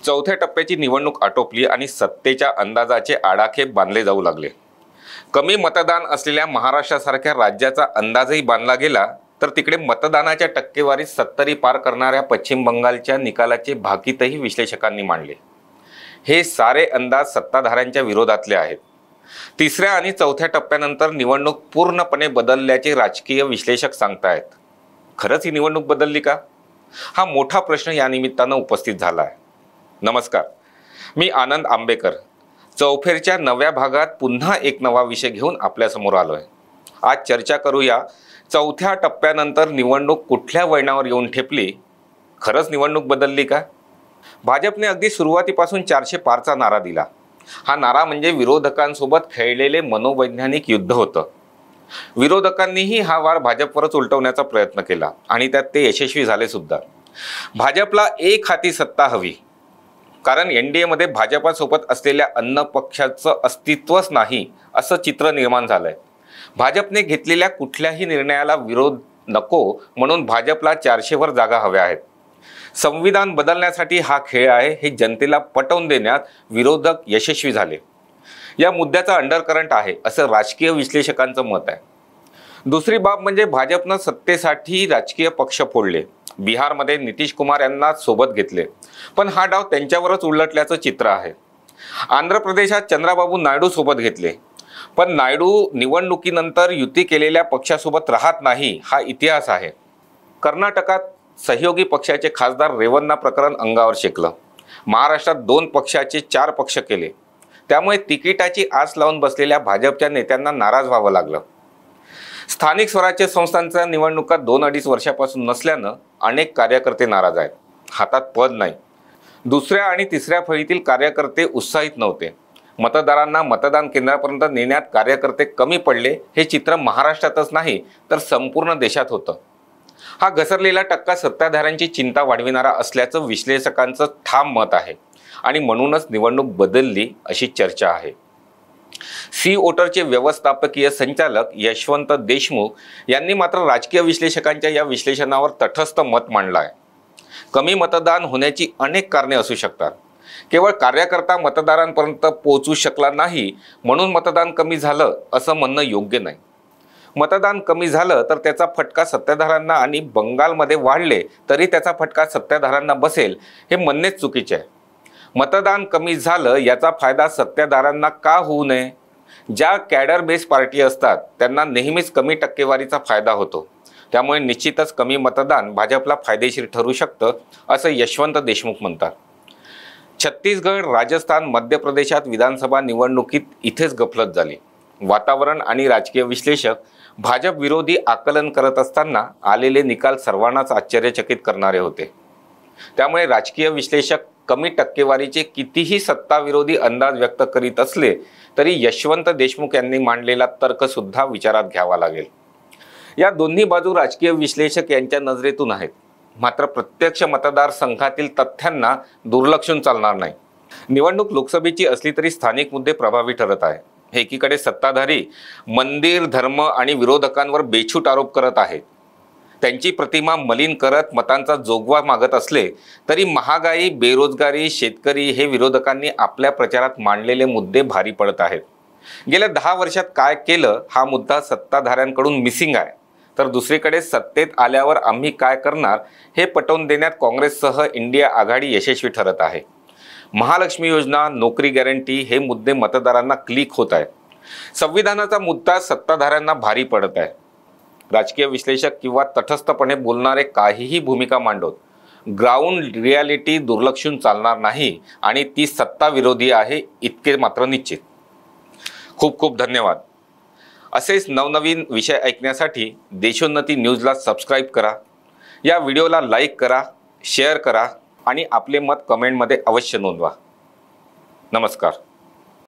चौथ्या टप्प्याची निवडणूक आटोपली आणि सत्तेच्या अंदाजाचे आडाखे बांधले जाऊ लागले। कमी मतदान असलेल्या महाराष्ट्रासारख्या राज्याचा अंदाजही बांधला गेला तर तिकडे मतदानाच्या टक्केवारीत 70 पार करणाऱ्या पश्चिम बंगालच्या निकालाचे भाकीतही विश्लेषकांनी मांडले। हे सारे अंदाज सत्ताधाऱ्यांच्या विरोधातले आहेत। तिसऱ्या आणि चौथ्या टप्प्यानंतर निवडणूक पूर्णपणे बदलल्याचे राजकीय विश्लेषक सांगतायत। खरंच ही निवडणूक बदलली का? हा मोठा प्रश्न या निमित्तानं उपस्थित झाला आहे। नमस्कार, मी आनंद आंबेकर चौफेरच्या नव्या भागात पुन्हा एक नवा विषय घेऊन आपल्या समोर आलोय। आज चर्चा करूया चौथ्या टप्प्यानंतर निवडणूक कुठल्या वळणावर येऊन ठेपली? खरंच निवडणूक बदलली का? भाजपने अगदी सुरुवातीपासून 400 पारचा नारा दिला। हा नारा म्हणजे विरोधकांसोबत खेळलेले मनोवैज्ञानिक युद्ध होतं। विरोधकांनीही हा वार भाजपवरच उलटवण्याचा प्रयत्न केला आणि त्यात ते यशस्वी झाले सुद्धा। भाजपला एक हाती सत्ता हवी, कारण एनडीए मध्ये भाजपासोबत असलेल्या अन्य पक्षाचं अस्तित्वच नाही असं चित्र निर्माण झालंय। भाजपने घेतलेल्या कुठल्याही निर्णयाला विरोध नको म्हणून भाजपला 400 वर जागा हव्या आहेत। संविधान बदलण्यासाठी हा खेळ आहे हे जनतेला पटवून देण्यात विरोधक यशस्वी झाले। या मुद्द्याचा अंडरकरंट आहे असं राजकीय विश्लेषकांचं मत आहे। दुसरी बाब म्हणजे भाजपनं सत्तेसाठी राजकीय पक्ष फोडले। बिहारमध्ये नितीश कुमार यांना सोबत घेतले, पण हा डाव त्यांच्यावरच उलटल्याचं चित्र आहे। आंध्र प्रदेशात चंद्राबाबू नायडू सोबत घेतले, पण नायडू निवडणुकीनंतर युती केलेल्या पक्षासोबत राहत नाही हा इतिहास आहे। कर्नाटकात सहयोगी पक्षाचे खासदार रेवन्ना प्रकरण अंगावर शेकलं। महाराष्ट्रात 2 पक्षाचे 4 पक्ष केले, त्यामुळे तिकिटाची आस लावून बसलेल्या भाजपच्या नेत्यांना नाराज व्हावं लागलं। स्थानिक स्वराज्य संस्थांच्या निवडणुका 2-2.5 वर्षापासून नसल्यानं अनेक कार्यकर्ते नाराज आहेत। हातात पद नाही। दुसऱ्या आणि तिसऱ्या फळीतील कार्यकर्ते उत्साहित नव्हते। मतदारांना मतदान केंद्रापर्यंत नेण्यात कार्यकर्ते कमी पडले हे चित्र महाराष्ट्रातच नाही तर संपूर्ण देशात होतं। हा घसरलेला टक्का सत्ताधाऱ्यांची चिंता वाढविणारा असल्याचं विश्लेषकांचं ठाम मत आहे आणि म्हणूनच निवडणूक बदलली अशी चर्चा आहे। सी वोटरचे व्यवस्थापकीय संचालक यशवंत देशमुख यांनी मात्र राजकीय विश्लेषकांच्या या विश्लेषणावर तटस्थ मत मांडलं आहे। कमी मतदान होण्याची अनेक कारणे असू शकतात। केवळ कार्यकर्ता मतदारांपर्यंत पोहोचू शकला नाही म्हणून मतदान कमी झालं असं म्हणणं योग्य नाही। मतदान कमी झालं तर त्याचा फटका सत्ताधाऱ्यांना आणि बंगालमध्ये वाढले तरी त्याचा फटका सत्ताधाऱ्यांना बसेल हे म्हणणेच चुकीचे आहे। मतदान कमी झालं याचा फायदा सत्ताधाऱ्यांना का होऊ नये? ज्या कॅडर बेस पार्टी असतात त्यांना नेहमीच कमी टक्केवारीचा फायदा होतो, त्यामुळे निश्चितच कमी मतदान भाजपला फायदेशीर ठरू शकतं असं यशवंत देशमुख म्हणतात। छत्तीसगड, राजस्थान, मध्य प्रदेशात विधानसभा निवडणुकीत इथेच गफलत झाली। वातावरण आणि राजकीय विश्लेषक भाजप विरोधी आकलन करत असताना आलेले निकाल सर्वांनाच आश्चर्यचकित करणारे होते। त्यामुळे राजकीय विश्लेषक कमी टक्केवारीचे कितीही सत्ताविरोधी अंदाज व्यक्त करीत असले तरी यशवंत देशमुख यांनी मांडलेला तर्क सुद्धा विचारात घ्यावा लागेल। या दोन्ही बाजू राजकीय विश्लेषक यांच्या नजरेतून आहेत, मात्र प्रत्यक्ष मतदारसंघातील तथ्यांना दुर्लक्षून चालणार नाही। निवडणूक लोकसभेची असली तरी स्थानिक मुद्दे प्रभावी ठरत आहे। एकीकडे सत्ताधारी मंदिर, धर्म आणि विरोधकांवर बेछूट आरोप करत आहेत। त्यांची प्रतिमा मलिन करत मतांचा जोगवा मागत असले तरी महागाई, बेरोजगारी, शेतकरी हे विरोधकांनी आपल्या प्रचारात मांडलेले मुद्दे भारी पडत आहेत। गेल्या 10 वर्षात काय केलं हा मुद्दा सत्ताधाऱ्यांकडून मिसिंग आहे, तर दुसरीकडे सत्तेत आल्यावर आम्ही काय करणार हे पटवून देण्यात काँग्रेससह इंडिया आघाडी यशस्वी ठरत आहे। महालक्ष्मी योजना, नोकरी गॅरंटी हे मुद्दे मतदारांना क्लिक होत आहेत। संविधानाचा मुद्दा सत्ताधाऱ्यांना भारी पडत आहे। राजकीय विश्लेषक किंवा तटस्थपणे बोलणारे काहीही भूमिका मांडत ग्राउंड रियालिटी दुर्लक्षून चालणार नाही आणि ती सत्ता विरोधी आहे इतके मात्र निश्चित। खूप खूप धन्यवाद। असेच नवनवीन विषय ऐकण्यासाठी देशोन्नती न्यूजला सबस्क्राईब करा। या व्हिडिओला लाईक करा, शेअर करा आणि आपले मत कमेंटमध्ये अवश्य नोंदवा। नमस्कार।